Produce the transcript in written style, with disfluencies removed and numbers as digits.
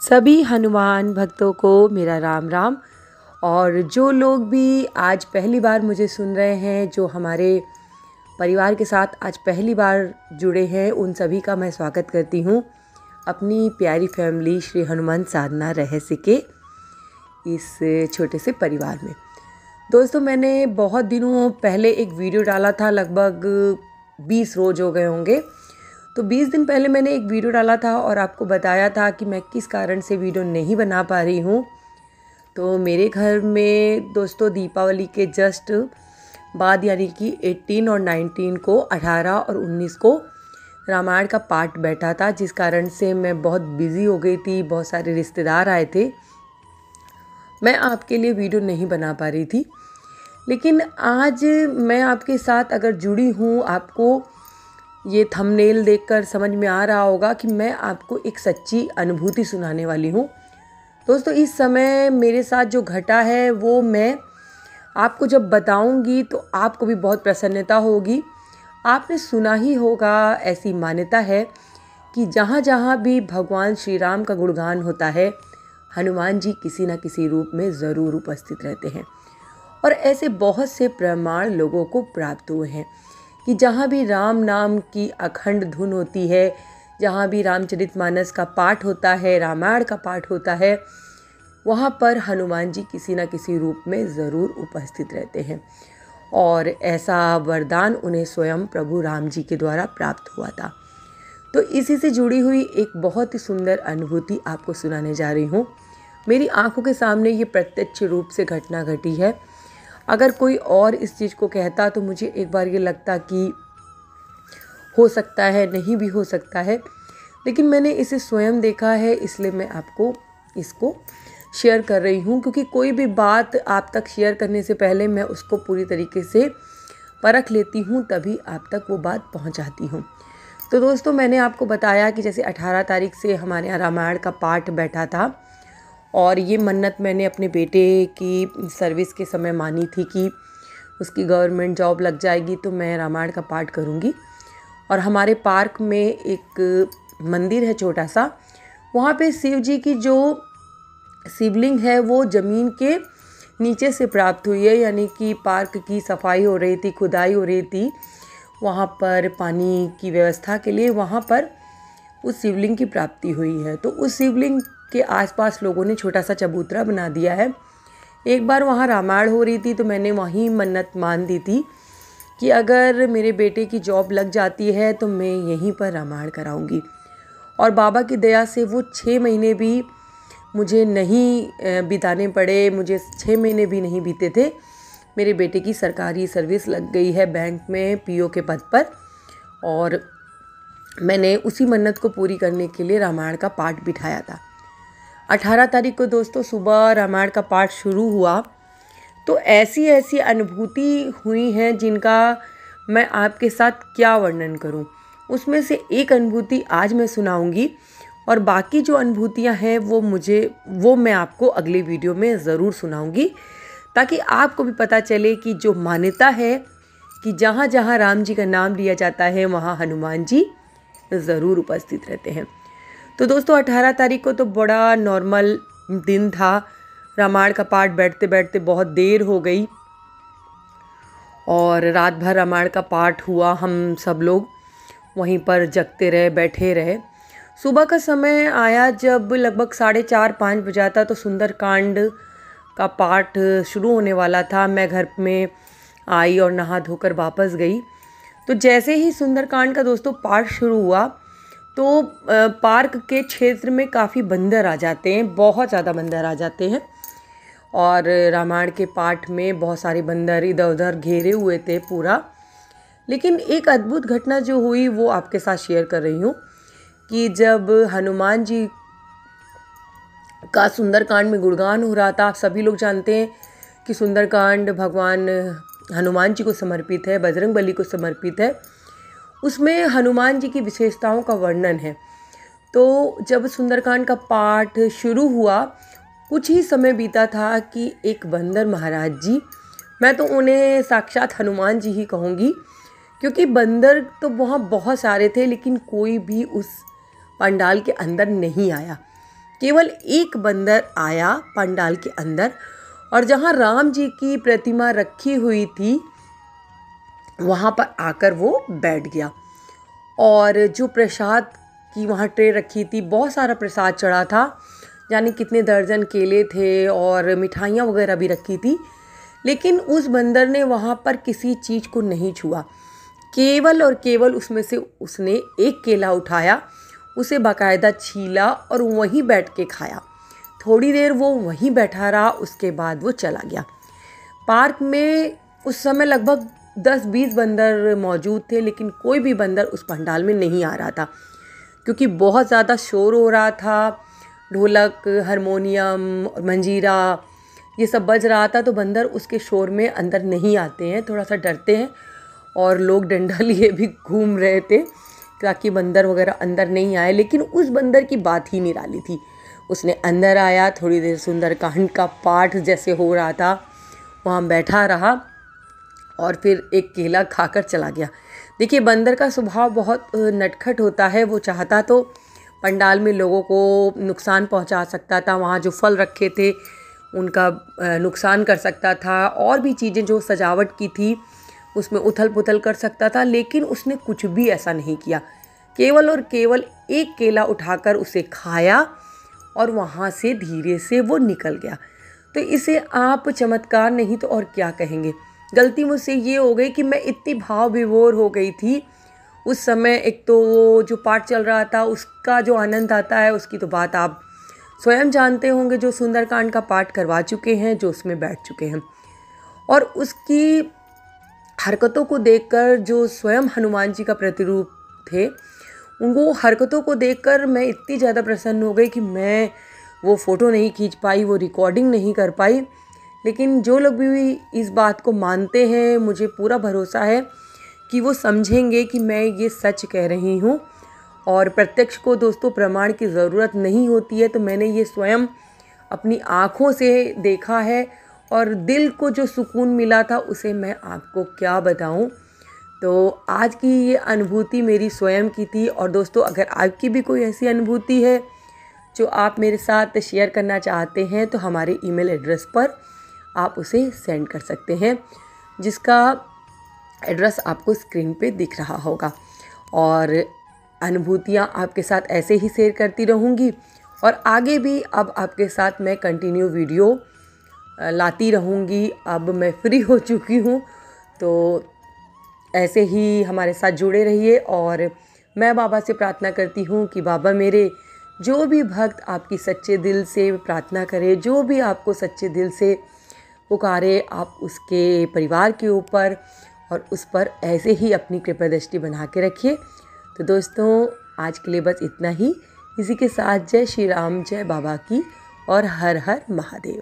सभी हनुमान भक्तों को मेरा राम राम। और जो लोग भी आज पहली बार मुझे सुन रहे हैं, जो हमारे परिवार के साथ आज पहली बार जुड़े हैं, उन सभी का मैं स्वागत करती हूँ अपनी प्यारी फैमिली श्री हनुमान साधना रहस्य के इस छोटे से परिवार में। दोस्तों, मैंने बहुत दिनों पहले एक वीडियो डाला था, लगभग 20 रोज़ हो गए होंगे। तो 20 दिन पहले मैंने एक वीडियो डाला था और आपको बताया था कि मैं किस कारण से वीडियो नहीं बना पा रही हूँ। तो मेरे घर में दोस्तों दीपावली के जस्ट बाद यानी कि 18 और 19 को, 18 और 19 को रामायण का पाठ बैठा था, जिस कारण से मैं बहुत बिज़ी हो गई थी। बहुत सारे रिश्तेदार आए थे, मैं आपके लिए वीडियो नहीं बना पा रही थी। लेकिन आज मैं आपके साथ अगर जुड़ी हूँ, आपको ये थंबनेल देखकर समझ में आ रहा होगा कि मैं आपको एक सच्ची अनुभूति सुनाने वाली हूँ। दोस्तों, इस समय मेरे साथ जो घटा है वो मैं आपको जब बताऊंगी तो आपको भी बहुत प्रसन्नता होगी। आपने सुना ही होगा, ऐसी मान्यता है कि जहाँ जहाँ भी भगवान श्री राम का गुणगान होता है, हनुमान जी किसी न किसी रूप में ज़रूर उपस्थित रहते हैं। और ऐसे बहुत से प्रमाण लोगों को प्राप्त हुए हैं कि जहाँ भी राम नाम की अखंड धुन होती है, जहाँ भी रामचरितमानस का पाठ होता है, रामायण का पाठ होता है, वहाँ पर हनुमान जी किसी न किसी रूप में ज़रूर उपस्थित रहते हैं। और ऐसा वरदान उन्हें स्वयं प्रभु राम जी के द्वारा प्राप्त हुआ था। तो इसी से जुड़ी हुई एक बहुत ही सुंदर अनुभूति आपको सुनाने जा रही हूँ। मेरी आंखों के सामने ये प्रत्यक्ष रूप से घटना घटी है। अगर कोई और इस चीज़ को कहता तो मुझे एक बार ये लगता कि हो सकता है, नहीं भी हो सकता है, लेकिन मैंने इसे स्वयं देखा है, इसलिए मैं आपको इसको शेयर कर रही हूँ। क्योंकि कोई भी बात आप तक शेयर करने से पहले मैं उसको पूरी तरीके से परख लेती हूँ, तभी आप तक वो बात पहुँचाती हूँ। तो दोस्तों, मैंने आपको बताया कि जैसे 18 तारीख से हमारे यहाँ रामायण का पाठ बैठा था, और ये मन्नत मैंने अपने बेटे की सर्विस के समय मानी थी कि उसकी गवर्नमेंट जॉब लग जाएगी तो मैं रामायण का पाठ करूँगी। और हमारे पार्क में एक मंदिर है छोटा सा, वहाँ पे शिव जी की जो शिवलिंग है वो ज़मीन के नीचे से प्राप्त हुई है। यानी कि पार्क की सफाई हो रही थी, खुदाई हो रही थी, वहाँ पर पानी की व्यवस्था के लिए वहाँ पर उस शिवलिंग की प्राप्ति हुई है। तो उस शिवलिंग के आसपास लोगों ने छोटा सा चबूतरा बना दिया है। एक बार वहाँ रामायण हो रही थी तो मैंने वहीं मन्नत मान दी थी कि अगर मेरे बेटे की जॉब लग जाती है तो मैं यहीं पर रामायण कराऊंगी। और बाबा की दया से वो 6 महीने भी मुझे नहीं बिताने पड़े, मुझे 6 महीने भी नहीं बीते थे। मेरे बेटे की सरकारी सर्विस लग गई है बैंक में पीओ के पद पर, और मैंने उसी मन्नत को पूरी करने के लिए रामायण का पाठ बिठाया था। 18 तारीख को दोस्तों सुबह रामायण का पाठ शुरू हुआ तो ऐसी ऐसी अनुभूति हुई हैं जिनका मैं आपके साथ क्या वर्णन करूं। उसमें से एक अनुभूति आज मैं सुनाऊंगी, और बाकी जो अनुभूतियां हैं वो मैं आपको अगले वीडियो में ज़रूर सुनाऊंगी, ताकि आपको भी पता चले कि जो मान्यता है कि जहाँ जहाँ राम जी का नाम लिया जाता है वहाँ हनुमान जी ज़रूर उपस्थित रहते हैं। तो दोस्तों, 18 तारीख को तो बड़ा नॉर्मल दिन था। रामायण का पाठ बैठते बैठते बहुत देर हो गई और रात भर रामायण का पाठ हुआ। हम सब लोग वहीं पर जगते रहे, बैठे रहे। सुबह का समय आया जब लगभग 4:30-5 बजा था, तो सुंदरकांड का पाठ शुरू होने वाला था। मैं घर में आई और नहा धोकर वापस गई। तो जैसे ही सुंदरकांड का दोस्तों पाठ शुरू हुआ तो पार्क के क्षेत्र में काफ़ी बंदर आ जाते हैं, बहुत ज़्यादा बंदर आ जाते हैं। और रामायण के पाठ में बहुत सारे बंदर इधर उधर घेरे हुए थे पूरा। लेकिन एक अद्भुत घटना जो हुई वो आपके साथ शेयर कर रही हूँ कि जब हनुमान जी का सुंदरकांड में गुणगान हो रहा था, आप सभी लोग जानते हैं कि सुंदरकांड भगवान हनुमान जी को समर्पित है, बजरंगबली को समर्पित है। उसमें हनुमान जी की विशेषताओं का वर्णन है। तो जब सुंदरकांड का पाठ शुरू हुआ, कुछ ही समय बीता था कि एक बंदर महाराज जी, मैं तो उन्हें साक्षात हनुमान जी ही कहूँगी, क्योंकि बंदर तो वहाँ बहुत सारे थे लेकिन कोई भी उस पंडाल के अंदर नहीं आया। केवल एक बंदर आया पंडाल के अंदर और जहाँ राम जी की प्रतिमा रखी हुई थी वहाँ पर आकर वो बैठ गया। और जो प्रसाद की वहाँ ट्रे रखी थी, बहुत सारा प्रसाद चढ़ा था, यानी कितने दर्जन केले थे और मिठाइयाँ वगैरह भी रखी थी, लेकिन उस बंदर ने वहाँ पर किसी चीज़ को नहीं छुआ। केवल और केवल उसमें से उसने एक केला उठाया, उसे बाकायदा छीला और वहीं बैठ के खाया। थोड़ी देर वो वहीं बैठा रहा, उसके बाद वो चला गया। पार्क में उस समय लगभग 10-20 बंदर मौजूद थे, लेकिन कोई भी बंदर उस पंडाल में नहीं आ रहा था क्योंकि बहुत ज़्यादा शोर हो रहा था। ढोलक, हारमोनियम, मंजीरा ये सब बज रहा था, तो बंदर उसके शोर में अंदर नहीं आते हैं, थोड़ा सा डरते हैं। और लोग डंडा लिए भी घूम रहे थे ताकि बंदर वगैरह अंदर नहीं आए, लेकिन उस बंदर की बात ही निराली थी। उसने अंदर आया, थोड़ी देर सुंदरकांड का पाठ जैसे हो रहा था वहाँ बैठा रहा और फिर एक केला खाकर चला गया। देखिए, बंदर का स्वभाव बहुत नटखट होता है। वो चाहता तो पंडाल में लोगों को नुकसान पहुंचा सकता था, वहाँ जो फल रखे थे उनका नुकसान कर सकता था, और भी चीज़ें जो सजावट की थी उसमें उथल पुथल कर सकता था, लेकिन उसने कुछ भी ऐसा नहीं किया। केवल और केवल एक केला उठाकर उसे खाया और वहाँ से धीरे से वो निकल गया। तो इसे आप चमत्कार नहीं तो और क्या कहेंगे। गलती मुझसे ये हो गई कि मैं इतनी भाव विभोर हो गई थी उस समय। एक तो वो जो पाठ चल रहा था उसका जो आनंद आता है उसकी तो बात आप स्वयं जानते होंगे, जो सुंदरकांड का पाठ करवा चुके हैं, जो उसमें बैठ चुके हैं। और उसकी हरकतों को देखकर, जो स्वयं हनुमान जी का प्रतिरूप थे, उनको हरकतों को देखकर मैं इतनी ज़्यादा प्रसन्न हो गई कि मैं वो फ़ोटो नहीं खींच पाई, वो रिकॉर्डिंग नहीं कर पाई। लेकिन जो लोग भी इस बात को मानते हैं, मुझे पूरा भरोसा है कि वो समझेंगे कि मैं ये सच कह रही हूँ। और प्रत्यक्ष को दोस्तों प्रमाण की ज़रूरत नहीं होती है, तो मैंने ये स्वयं अपनी आँखों से देखा है और दिल को जो सुकून मिला था उसे मैं आपको क्या बताऊँ। तो आज की ये अनुभूति मेरी स्वयं की थी। और दोस्तों, अगर आपकी भी कोई ऐसी अनुभूति है जो आप मेरे साथ शेयर करना चाहते हैं, तो हमारे ईमेल एड्रेस पर आप उसे सेंड कर सकते हैं, जिसका एड्रेस आपको स्क्रीन पे दिख रहा होगा। और अनुभूतियाँ आपके साथ ऐसे ही शेयर करती रहूँगी और आगे भी अब आपके साथ मैं कंटिन्यू वीडियो लाती रहूँगी। अब मैं फ्री हो चुकी हूँ, तो ऐसे ही हमारे साथ जुड़े रहिए। और मैं बाबा से प्रार्थना करती हूँ कि बाबा मेरे, जो भी भक्त आपकी सच्चे दिल से प्रार्थना करे, जो भी आपको सच्चे दिल से पुकारे, आप उसके परिवार के ऊपर और उस पर ऐसे ही अपनी कृपा दृष्टि बना के रखिए। तो दोस्तों, आज के लिए बस इतना ही। इसी के साथ जय श्री राम, जय बाबा की, और हर हर महादेव।